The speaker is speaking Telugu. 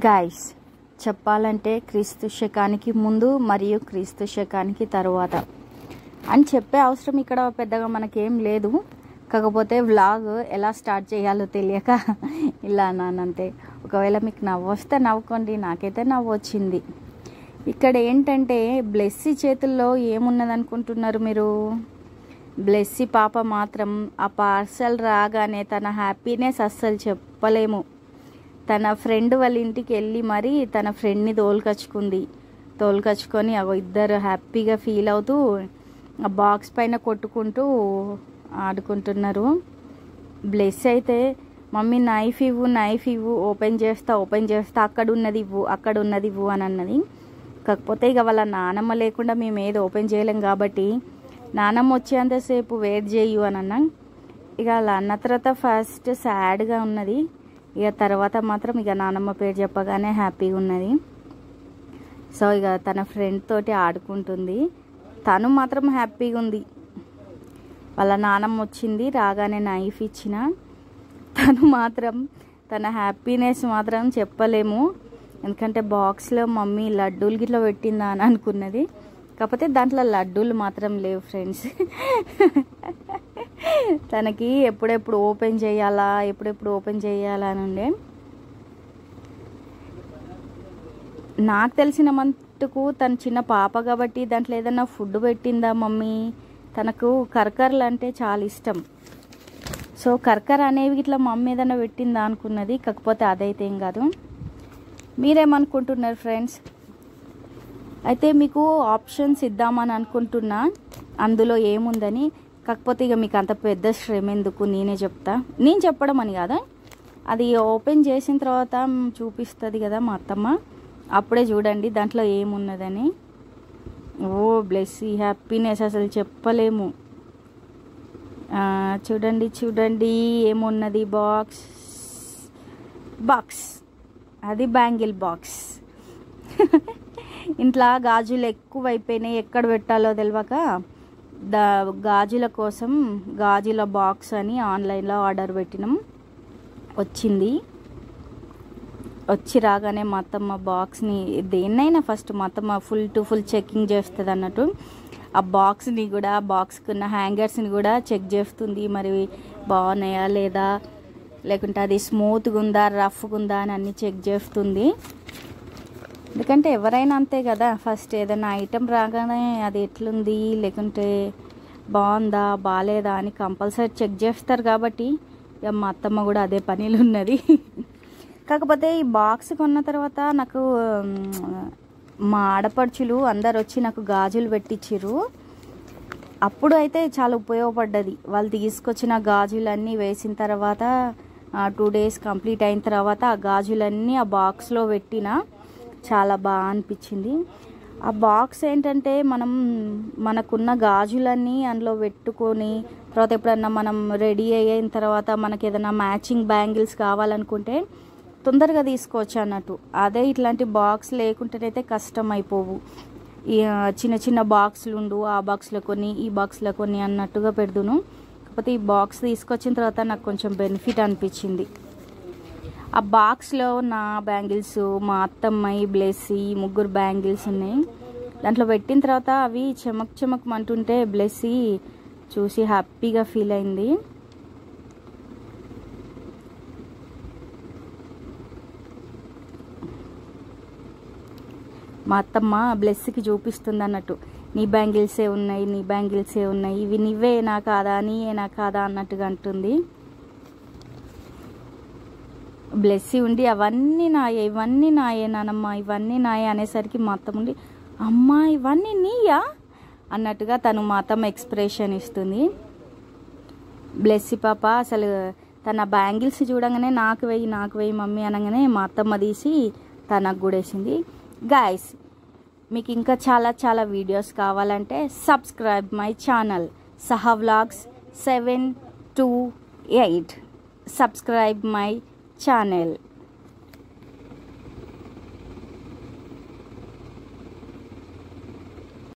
గైస్ చెప్పాలంటే క్రీస్తు శకానికి ముందు మరియు క్రీస్తు శకానికి తరువాత అని చెప్పే అవసరం ఇక్కడ పెద్దగా మనకేం లేదు. కాకపోతే వ్లాగ్ ఎలా స్టార్ట్ చేయాలో తెలియక ఇలా అన్నానంతే. ఒకవేళ మీకు నవ్వు వస్తే నవ్వుకోండి, నాకైతే నవ్వు వచ్చింది. ఇక్కడ ఏంటంటే బ్లెస్సీ చేతుల్లో ఏమున్నది అనుకుంటున్నారు మీరు? బ్లెస్సీ పాప మాత్రం ఆ పార్సల్ రాగానే తన హ్యాపీనెస్ అస్సలు చెప్పలేము. తన ఫ్రెండ్ వాళ్ళ ఇంటికి వెళ్ళి మరి తన ఫ్రెండ్ని తోలుకొచ్చుకొని ఇద్దరు హ్యాపీగా ఫీల్ అవుతూ ఆ బాక్స్ పైన కొట్టుకుంటూ ఆడుకుంటున్నారు. బ్లెస్ అయితే మమ్మీ నైఫ్ ఇవ్వు ఓపెన్ చేస్తా అక్కడ ఉన్నది ఇవ్వు అని అన్నది. కాకపోతే ఇక వాళ్ళ నానమ్మ లేకుండా మేము ఏది ఓపెన్ చేయలేం కాబట్టి నానమ్మ వచ్చేంతసేపు వెయిట్ చేయు అని అన్నాం. ఇక అలా అన్న తర్వాత ఫస్ట్ సాడ్గా ఉన్నది, ఇక తర్వాత మాత్రం ఇక నానమ్మ పేరు చెప్పగానే హ్యాపీగా ఉన్నది. సో ఇక తన ఫ్రెండ్ తోటి ఆడుకుంటుంది, తను మాత్రం హ్యాపీగా ఉంది. వాళ్ళ నానమ్మ వచ్చింది, రాగానే నైఫ్ ఇచ్చిన తను మాత్రం తన హ్యాపీనెస్ మాత్రం చెప్పలేము. ఎందుకంటే బాక్స్లో మమ్మీ లడ్డూలు గిట్లా పెట్టిందా అని అనుకున్నది, కాకపోతే దాంట్లో లడ్డూలు మాత్రం లేవు ఫ్రెండ్స్. తనకి ఎప్పుడెప్పుడు ఓపెన్ చేయాలా అని ఉండే. నాకు తెలిసిన మట్టుకు తను చిన్న పాప కాబట్టి దాంట్లో ఏదైనా ఫుడ్ పెట్టిందా మమ్మీ. తనకు కర్కర్లు అంటే చాలా ఇష్టం. సో కర్కర్ అనేవి ఇట్లా మమ్మీ ఏదైనా పెట్టిందా అనుకున్నది, కాకపోతే అదైతే ఏం కాదు. మీరేమనుకుంటున్నారు ఫ్రెండ్స్? అయితే మీకు ఆప్షన్స్ ఇద్దామని అనుకుంటున్నా అందులో ఏముందని. కాకపోతే ఇక మీకు అంత పెద్ద శ్రమ ఎందుకు, నేను చెప్పడం అని కాదా, అది ఓపెన్ చేసిన తర్వాత చూపిస్తుంది కదా మా అత్తమ్మ, అప్పుడే చూడండి దాంట్లో ఏమున్నదని. ఓ బ్లెస్సీ హ్యాపీనెస్ అసలు చెప్పలేము. చూడండి ఏమున్నది. బాక్స్ అది బ్యాంగిల్ బాక్స్. ఇంట్లో గాజులు ఎక్కువైపోయినాయి, ఎక్కడ పెట్టాలో తెలియక గాజుల కోసం గాజుల బాక్స్ అని ఆన్లైన్లో ఆర్డర్ పెట్టినాం. వచ్చి రాగానే మా అత్తమ్మ బాక్స్ని దేన్నైనా ఫస్ట్ మా అత్తమ్మ ఫుల్ టు ఫుల్ చెకింగ్ చేస్తుంది అన్నట్టు. ఆ బాక్స్ని కూడా బాక్స్కి ఉన్న హ్యాంగర్స్ని కూడా చెక్ చేస్తుంది, మరి బాగున్నాయా లేదా, లేకుంటే అది స్మూత్గా ఉందా రఫ్గా ఉందా అని అన్నీ చెక్ చేస్తుంది. ఎందుకంటే ఎవరైనా అంతే కదా, ఫస్ట్ ఏదైనా ఐటెం రాగానే అది ఎట్లుంది లేకుంటే బాగుందా బాగాలేదా అని కంపల్సరీ చెక్ చేస్తారు కాబట్టి ఇక మా అత్తమ్మ కూడా అదే పనిలో ఉన్నది. కాకపోతే ఈ బాక్స్ కొన్న తర్వాత నాకు మా ఆడపడుచులు అందరు వచ్చి నాకు గాజులు పెట్టించారు. అప్పుడు అయితే చాలా ఉపయోగపడ్డది. వాళ్ళు తీసుకొచ్చిన గాజులన్నీ వేసిన తర్వాత 2 days కంప్లీట్ అయిన తర్వాత ఆ గాజులన్నీ ఆ బాక్స్లో పెట్టిన చాలా బాగా అనిపించింది. ఆ బాక్స్ ఏంటంటే మనకున్న గాజులన్నీ అందులో పెట్టుకొని తర్వాత ఎప్పుడన్నా మనం రెడీ అయిన తర్వాత మనకి ఏదైనా మ్యాచింగ్ బ్యాంగిల్స్ కావాలనుకుంటే తొందరగా తీసుకోవచ్చు అన్నట్టు. అదే ఇట్లాంటి బాక్స్ లేకుంటేనైతే కష్టం అయిపోవు. చిన్న చిన్న బాక్సులు ఉండు, ఆ బాక్స్లో కొన్ని ఈ బాక్స్లో కొన్ని అన్నట్టుగా పెడుదును. కాకపోతే ఈ బాక్స్ తీసుకొచ్చిన తర్వాత నాకు కొంచెం బెనిఫిట్ అనిపించింది. ఆ బాక్స్లో నా బ్యాంగిల్స్, మా అత్తమ్మాయి బ్లెస్సీ 3 బ్యాంగిల్స్ ఉన్నాయి. దాంట్లో పెట్టిన తర్వాత అవి చెమక్ బ్లెస్సీ చూసి హ్యాపీగా ఫీల్ అయింది. మా అత్తమ్మ బ్లెస్సీకి చూపిస్తుంది అన్నట్టు, నీ బ్యాంగిల్సే ఉన్నాయి, ఇవి నీవేనా కాదా నీయేనా కాదా అన్నట్టుగా అంటుంది. బ్లెస్సీ ఉండి అవన్నీ నాయే నానమ్మ ఇవన్నీ నాయే అనేసరికి మా అత్తమ్మ ఉండి అమ్మా ఇవన్నీ నీయా అన్నట్టుగా తను మా అత్తమ్మ ఎక్స్ప్రెషన్ ఇస్తుంది. బ్లెస్సీ పాప అసలు తన బ్యాంగిల్స్ చూడంగానే నాకు వెయ్యి మమ్మీ అనగానే మా అత్తమ్మ తీసి తనకు కూడా వేసింది. గైస్ మీకు ఇంకా చాలా వీడియోస్ కావాలంటే సబ్స్క్రైబ్ మై ఛానల్ సహా vlogs 7 to 8. Subscribe my channel.